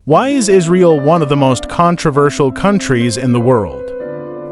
Why is Israel one of the most controversial countries in the world?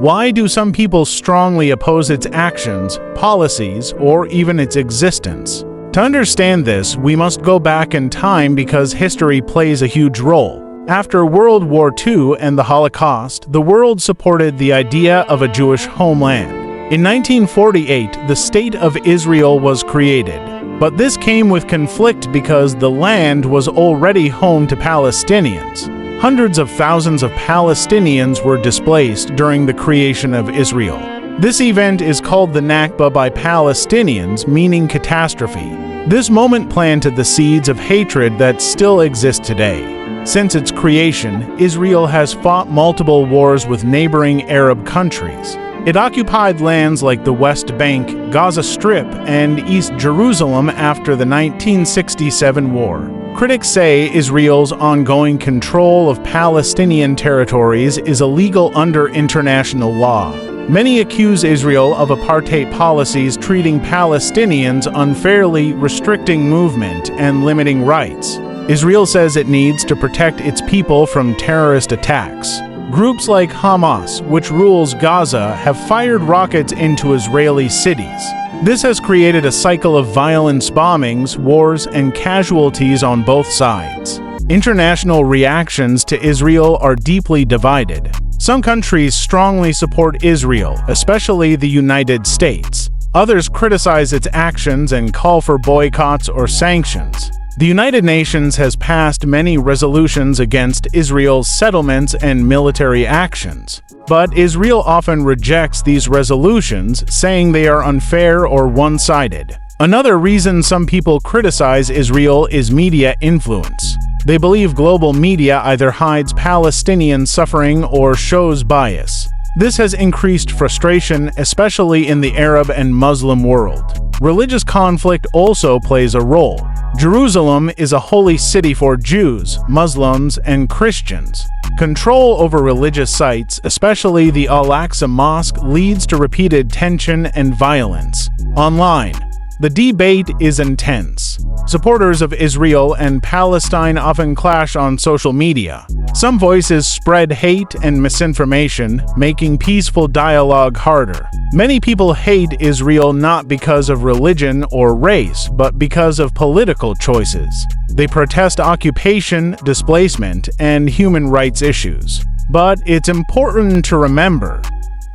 Why do some people strongly oppose its actions, policies, or even its existence? To understand this, we must go back in time because history plays a huge role. After World War II and the Holocaust, the world supported the idea of a Jewish homeland. In 1948, the State of Israel was created. But this came with conflict because the land was already home to Palestinians. Hundreds of thousands of Palestinians were displaced during the creation of Israel. This event is called the Nakba by Palestinians, meaning catastrophe. This moment planted the seeds of hatred that still exist today. Since its creation, Israel has fought multiple wars with neighboring Arab countries. It occupied lands like the West Bank, Gaza Strip, and East Jerusalem after the 1967 war. Critics say Israel's ongoing control of Palestinian territories is illegal under international law. Many accuse Israel of apartheid policies treating Palestinians unfairly, restricting movement, and limiting rights. Israel says it needs to protect its people from terrorist attacks. Groups like Hamas, which rules Gaza, have fired rockets into Israeli cities. This has created a cycle of violence, bombings, wars, and casualties on both sides. International reactions to Israel are deeply divided. Some countries strongly support Israel, especially the United States. Others criticize its actions and call for boycotts or sanctions. The United Nations has passed many resolutions against Israel's settlements and military actions. But Israel often rejects these resolutions, saying they are unfair or one-sided. Another reason some people criticize Israel is media influence. They believe global media either hides Palestinian suffering or shows bias. This has increased frustration, especially in the Arab and Muslim world. Religious conflict also plays a role. Jerusalem is a holy city for Jews, Muslims, and Christians. Control over religious sites, especially the Al-Aqsa Mosque, leads to repeated tension and violence. Online, the debate is intense. Supporters of Israel and Palestine often clash on social media. Some voices spread hate and misinformation, making peaceful dialogue harder. Many people hate Israel not because of religion or race, but because of political choices. They protest occupation, displacement, and human rights issues. But it's important to remember,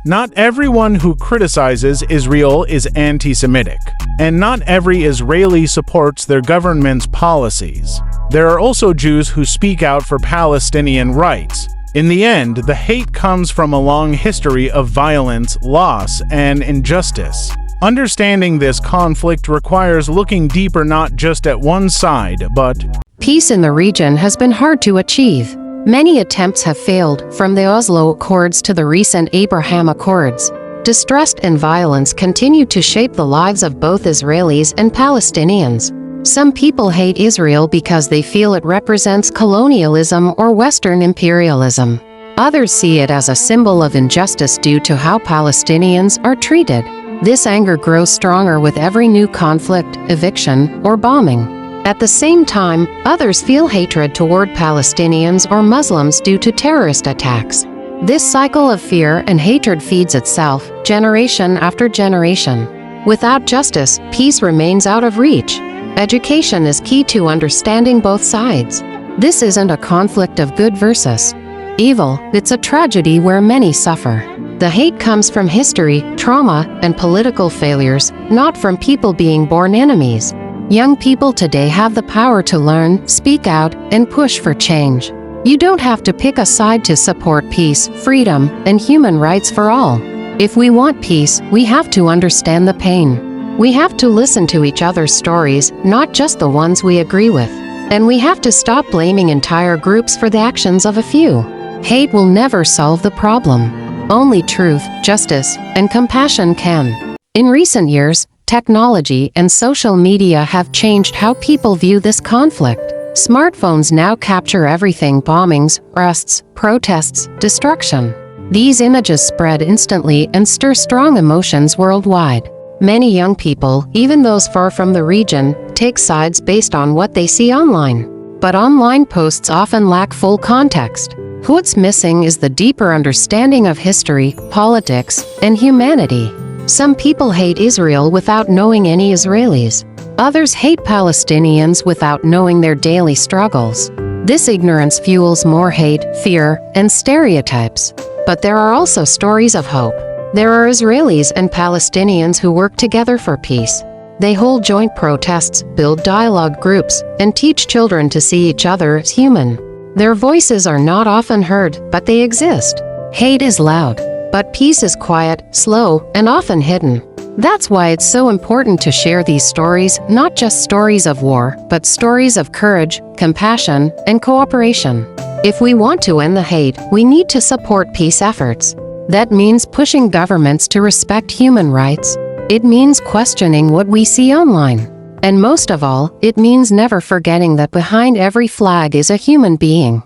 not everyone who criticizes Israel is anti-Semitic, and not every Israeli supports their government's policies. There are also Jews who speak out for Palestinian rights. In the end, the hate comes from a long history of violence, loss, and injustice. Understanding this conflict requires looking deeper not just at one side, but peace in the region has been hard to achieve. Many attempts have failed, from the Oslo Accords to the recent Abraham Accords. Distrust and violence continue to shape the lives of both Israelis and Palestinians. Some people hate Israel because they feel it represents colonialism or Western imperialism. Others see it as a symbol of injustice due to how Palestinians are treated. This anger grows stronger with every new conflict, eviction, or bombing. At the same time, others feel hatred toward Palestinians or Muslims due to terrorist attacks. This cycle of fear and hatred feeds itself, generation after generation. Without justice, peace remains out of reach. Education is key to understanding both sides. This isn't a conflict of good versus evil, it's a tragedy where many suffer. The hate comes from history, trauma, and political failures, not from people being born enemies. Young people today have the power to learn, speak out, and push for change. You don't have to pick a side to support peace, freedom, and human rights for all. If we want peace, we have to understand the pain. We have to listen to each other's stories, not just the ones we agree with. And we have to stop blaming entire groups for the actions of a few. Hate will never solve the problem. Only truth, justice, and compassion can. In recent years, technology and social media have changed how people view this conflict. Smartphones now capture everything: bombings, arrests, protests, destruction. These images spread instantly and stir strong emotions worldwide. Many young people, even those far from the region, take sides based on what they see online. But online posts often lack full context. What's missing is the deeper understanding of history, politics, and humanity. Some people hate Israel without knowing any Israelis. Others hate Palestinians without knowing their daily struggles. This ignorance fuels more hate, fear, and stereotypes. But there are also stories of hope. There are Israelis and Palestinians who work together for peace. They hold joint protests, build dialogue groups, and teach children to see each other as human. Their voices are not often heard, but they exist. Hate is loud, but peace is quiet, slow, and often hidden. That's why it's so important to share these stories, not just stories of war, but stories of courage, compassion, and cooperation. If we want to end the hate, we need to support peace efforts. That means pushing governments to respect human rights. It means questioning what we see online. And most of all, it means never forgetting that behind every flag is a human being.